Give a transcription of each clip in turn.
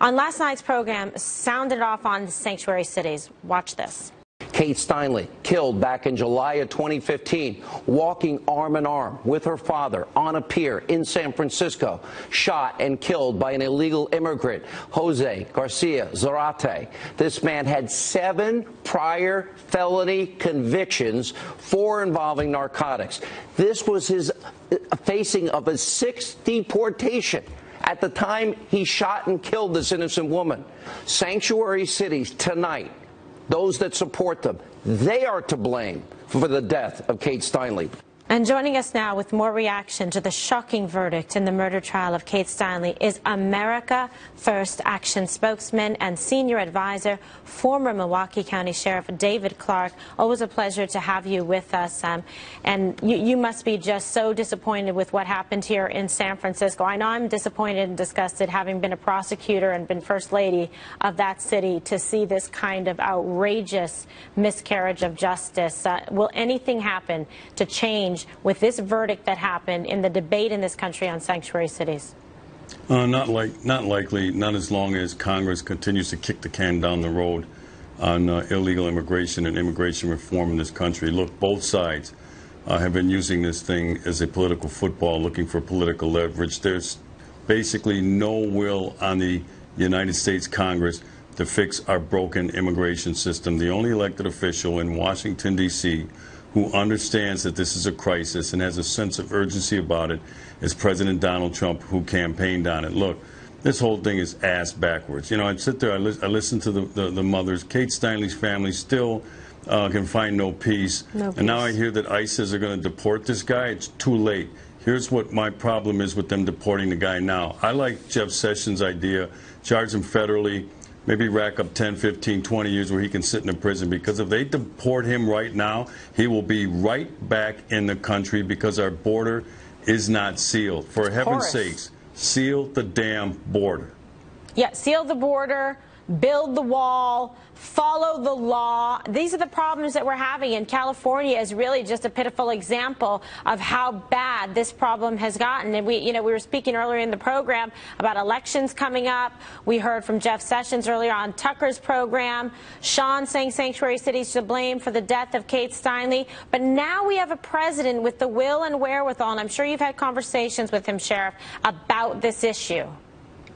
on last night's program sounded off on sanctuary cities. Watch this. Kate Steinle, killed back in July of 2015, walking arm in arm with her father on a pier in San Francisco, shot and killed by an illegal immigrant, Jose Garcia Zarate. This man had 7 prior felony convictions, 4 involving narcotics. This was his facing of a 6th deportation at the time he shot and killed this innocent woman. Sanctuary cities tonight, those that support them, they are to blame for the death of Kate Steinle. And joining us now with more reaction to the shocking verdict in the murder trial of Kate Steinle is America First Action spokesman and senior advisor, former Milwaukee County Sheriff David Clarke. Always a pleasure to have you with us. And you must be just so disappointed with what happened here in San Francisco. I know I'm disappointed and disgusted, having been a prosecutor and been First Lady of that city, to see this kind of outrageous miscarriage of justice. Will anything happen to change with this verdict that happened in the debate in this country on sanctuary cities? Not likely, not as long as Congress continues to kick the can down the road on illegal immigration and immigration reform in this country. Look, both sides have been using this thing as a political football, looking for political leverage. There's basically no will on the United States Congress to fix our broken immigration system. The only elected official in Washington, D.C., who understands that this is a crisis and has a sense of urgency about it, is President Donald Trump, who campaigned on it. Look, this whole thing is ass backwards. You know, I sit there, I listen to the mothers. Kate Steinle's family still can find no peace. And now I hear that ICE says they're going to deport this guy. It's too late. Here's what my problem is with them deporting the guy now. I like Jeff Sessions' idea, charge him federally, maybe rack up 10, 15, 20 years where he can sit in a prison, because if they deport him right now, he will be right back in the country because our border is not sealed. For heaven's sakes, seal the damn border. Yeah, seal the border, build the wall, follow the law. These are the problems that we're having, and California is really just a pitiful example of how bad this problem has gotten. And we were speaking earlier in the program about elections coming up. We heard from Jeff Sessions earlier on Tucker's program. Sean saying sanctuary cities to blame for the death of Kate Steinle. But now we have a president with the will and wherewithal, and I'm sure you've had conversations with him, Sheriff, about this issue.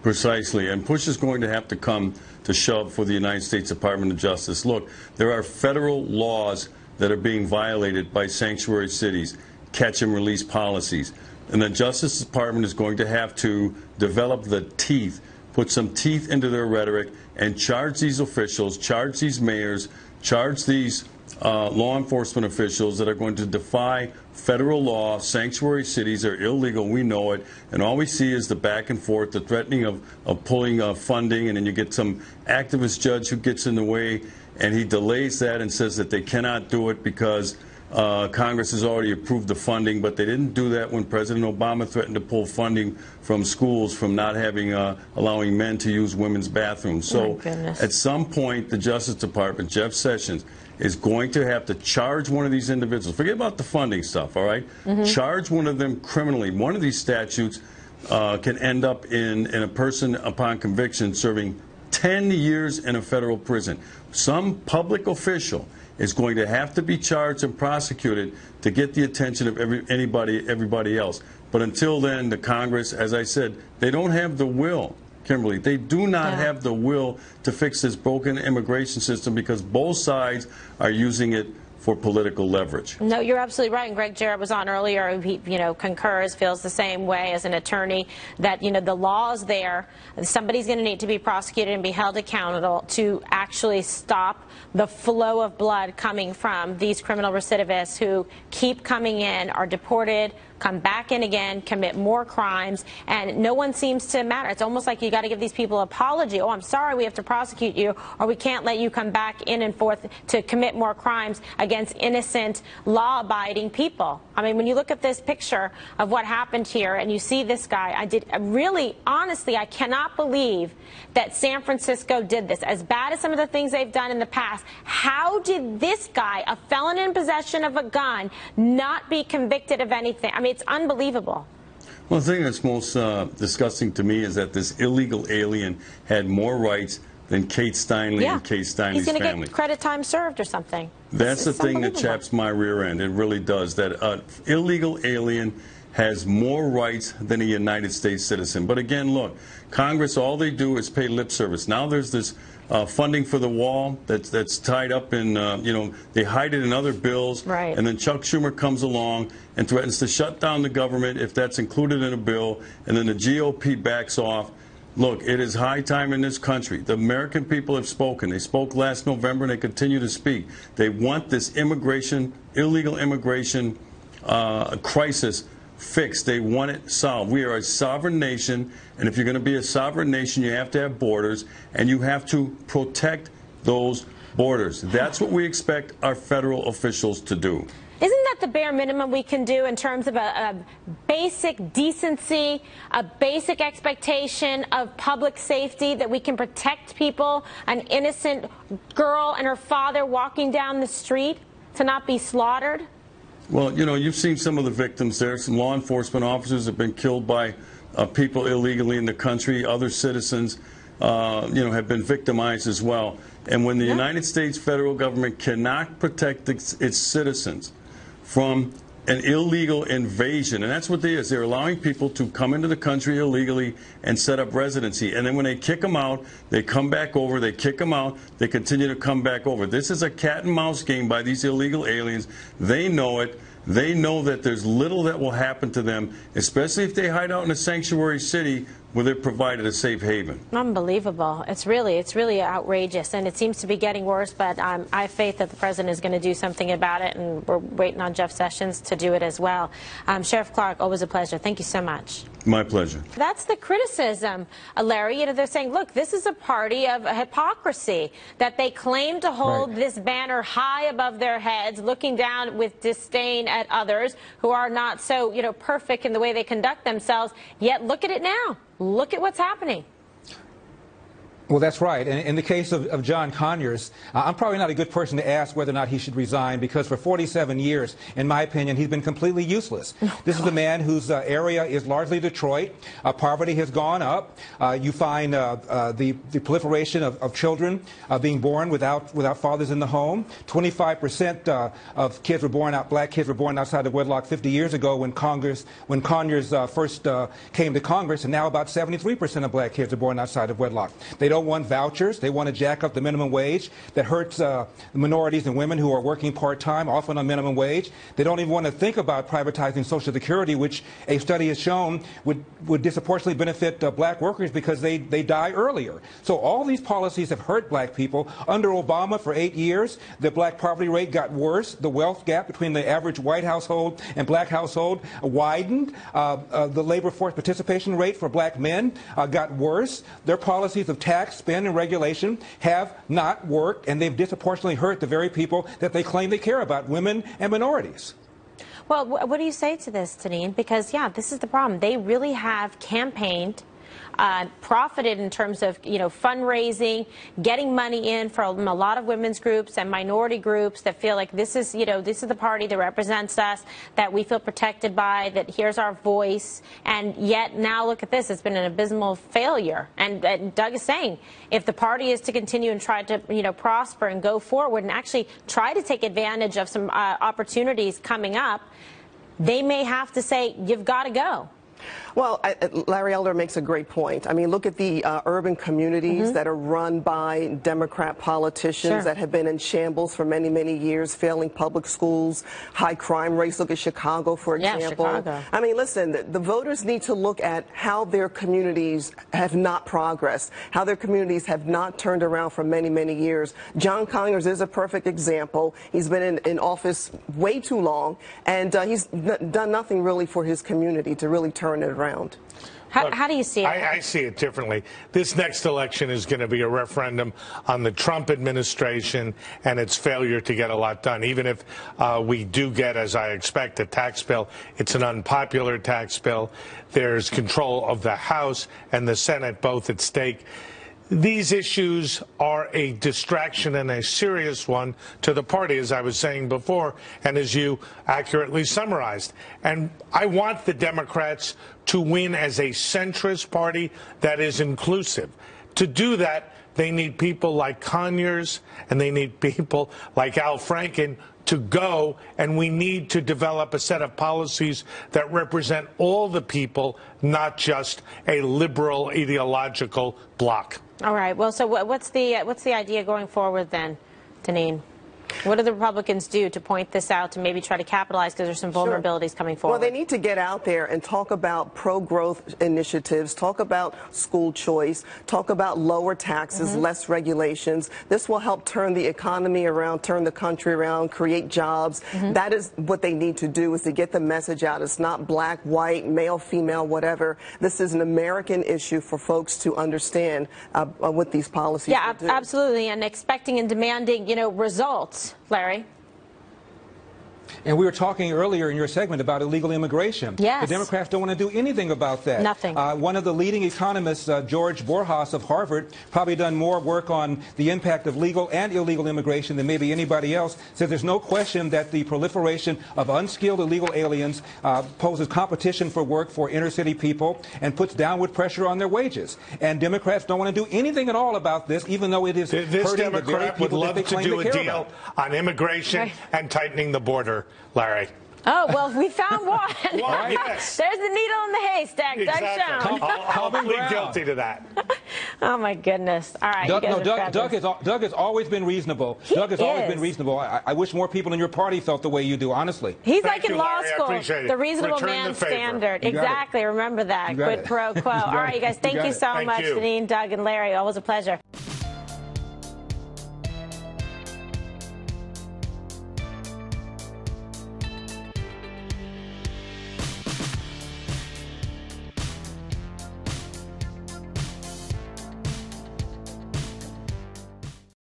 Precisely, and push is going to have to come to shove for the United States Department of Justice. Look, there are federal laws that are being violated by sanctuary cities, catch and release policies, and the Justice Department is going to have to develop the teeth, put some teeth into their rhetoric, and charge these officials, charge these mayors, charge these law enforcement officials that are going to defy federal law. Sanctuary cities are illegal, we know it, and all we see is the back and forth, the threatening of pulling funding, and then you get some activist judge who gets in the way, and he delays that and says that they cannot do it because Congress has already approved the funding. But they didn't do that when President Obama threatened to pull funding from schools from not having allowing men to use women's bathrooms. So at some point, the Justice Department, Jeff Sessions, is going to have to charge one of these individuals. Forget about the funding stuff, all right? Charge one of them criminally. One of these statutes can end up in a person upon conviction serving 10 years in a federal prison. Some public official is going to have to be charged and prosecuted to get the attention of everybody else. But until then, the Congress, as I said, they don't have the will. Kimberly, they do not have the will to fix this broken immigration system because both sides are using it for political leverage. No, you're absolutely right. And Greg Jarrett was on earlier. He, concurs, feels the same way as an attorney that, the law is there. Somebody's going to need to be prosecuted and be held accountable to actually stop the flow of blood coming from these criminal recidivists who keep coming in, are deported, come back in again, commit more crimes, and no one seems to matter. It's almost like you got to give these people an apology. Oh, I'm sorry, we have to prosecute you, or we can't let you come back in and forth to commit more crimes against innocent, law-abiding people. I mean, when you look at this picture of what happened here and you see this guy, honestly, I cannot believe that San Francisco did this. As bad as some of the things they've done in the past, how did this guy, a felon in possession of a gun, not be convicted of anything? I mean, it's unbelievable. Well, the thing that's most disgusting to me is that this illegal alien had more rights than Kate Steinle and Kate Steinle's family. He's going to get credit time served or something. That's the thing that chaps my rear end. It really does. That an illegal alien has more rights than a United States citizen. But again, look, Congress, all they do is pay lip service. Now there's this funding for the wall that's tied up in, they hide it in other bills. Right. And then Chuck Schumer comes along and threatens to shut down the government if that's included in a bill. And then the GOP backs off. Look, it is high time in this country. The American people have spoken. They spoke last November, and they continue to speak. They want this illegal immigration crisis fixed. They want it solved. We are a sovereign nation, and if you're going to be a sovereign nation, you have to have borders, and you have to protect those borders. That's what we expect our federal officials to do. Isn't that the bare minimum we can do in terms of a basic decency, a basic expectation of public safety, that we can protect people, an innocent girl and her father walking down the street, to not be slaughtered? Well, you've seen some of the victims there. Some law enforcement officers have been killed by people illegally in the country. Other citizens, have been victimized as well. And when the United States federal government cannot protect its citizens from an illegal invasion, and that's what they is. They're allowing people to come into the country illegally and set up residency. And then when they kick them out, they come back over, they kick them out, they continue to come back over. This is a cat and mouse game by these illegal aliens. They know it. They know that there's little that will happen to them, especially if they hide out in a sanctuary city where they're provided a safe haven. Unbelievable. It's really outrageous, and it seems to be getting worse, but I have faith that the president is going to do something about it, and we're waiting on Jeff Sessions to do it as well. Sheriff Clarke, always a pleasure. Thank you so much. My pleasure. That's the criticism, Larry. They're saying, look, this is a party of hypocrisy, that they claim to hold this banner high above their heads, looking down with disdain at others who are not so, perfect in the way they conduct themselves. Yet look at it now. Look at what's happening. Well, that's right. And in the case of John Conyers, I'm probably not a good person to ask whether or not he should resign, because for 47 years, in my opinion, he's been completely useless. This is a man whose area is largely Detroit. Poverty has gone up. You find the proliferation of children being born without fathers in the home. 25% of kids were born black kids were born outside of wedlock 50 years ago when Conyers first came to Congress, and now about 73% of black kids are born outside of wedlock. They don't want vouchers. They want to jack up the minimum wage. That hurts minorities and women who are working part-time, often on minimum wage. They don't even want to think about privatizing Social Security, which a study has shown would disproportionately benefit black workers because they die earlier. So all these policies have hurt black people. Under Obama, for 8 years, the black poverty rate got worse. The wealth gap between the average white household and black household widened. The labor force participation rate for black men got worse. Their policies of tax, spend, and regulation have not worked, and they've disproportionately hurt the very people that they claim they care about, women and minorities. Well, what do you say to this, Tanine? Because, this is the problem. They really have campaigned, profited in terms of, fundraising, getting money in from a lot of women's groups and minority groups that feel like this is the party that represents us, that we feel protected by, that here's our voice. And yet now look at this. It's been an abysmal failure. And Doug is saying, if the party is to continue and try to, prosper and go forward and actually try to take advantage of some opportunities coming up, they may have to say, you've got to go. Well, Larry Elder makes a great point. I mean, look at the urban communities that are run by Democrat politicians that have been in shambles for many, many years, failing public schools, high crime rates. Look at Chicago, for example. Chicago. I mean, listen, the voters need to look at how their communities have not progressed, how their communities have not turned around for many, many years. John Conyers is a perfect example. He's been in office way too long, and he's done nothing really for his community to really turn it around. How do you see it? I see it differently. This next election is going to be a referendum on the Trump administration and its failure to get a lot done. Even if we do get, as I expect, a tax bill, it's an unpopular tax bill. There's control of the House and the Senate both at stake. these issues are a distraction and a serious one to the party, as I was saying before, and as you accurately summarized. And I want the Democrats to win as a centrist party that is inclusive. To do that, they need people like Conyers and they need people like Al Franken to go, and we need to develop a set of policies that represent all the people, not just a liberal ideological bloc. All right. Well, so what's the idea going forward then, Deneen? What do the Republicans do to point this out, to maybe try to capitalize, because there's some vulnerabilities coming forward? Well, they need to get out there and talk about pro-growth initiatives, talk about school choice, talk about lower taxes, less regulations. This will help turn the economy around, turn the country around, create jobs. That is what they need to do, is to get the message out. It's not black, white, male, female, whatever. This is an American issue for folks to understand what these policies will do. Absolutely, and expecting and demanding, results. Larry? And we were talking earlier in your segment about illegal immigration. Yes. The Democrats don't want to do anything about that. Nothing. One of the leading economists, George Borjas of Harvard, probably done more work on the impact of legal and illegal immigration than maybe anybody else, says there's no question that the proliferation of unskilled illegal aliens poses competition for work for inner city people and puts downward pressure on their wages. And Democrats don't want to do anything at all about this, even though it is this hurting the very Democrat would people that love they to claim do to a care deal about. on immigration and tightening the border, Larry. Oh, well, we found one. Well, yes. There's the needle in the haystack. Exactly. Doug shown. I'll plead guilty to that. Oh, my goodness. All right. Doug has always been reasonable. Doug has always been reasonable. I wish more people in your party felt the way you do, honestly. He's Thank like in you, law Larry. I school. appreciate it. The reasonable Return man the favor. standard. You got Exactly. Remember that. You got Quid it. pro quo. All right, you guys. Thank you so Thank much, you. Deneen, Doug, and Larry. Always a pleasure.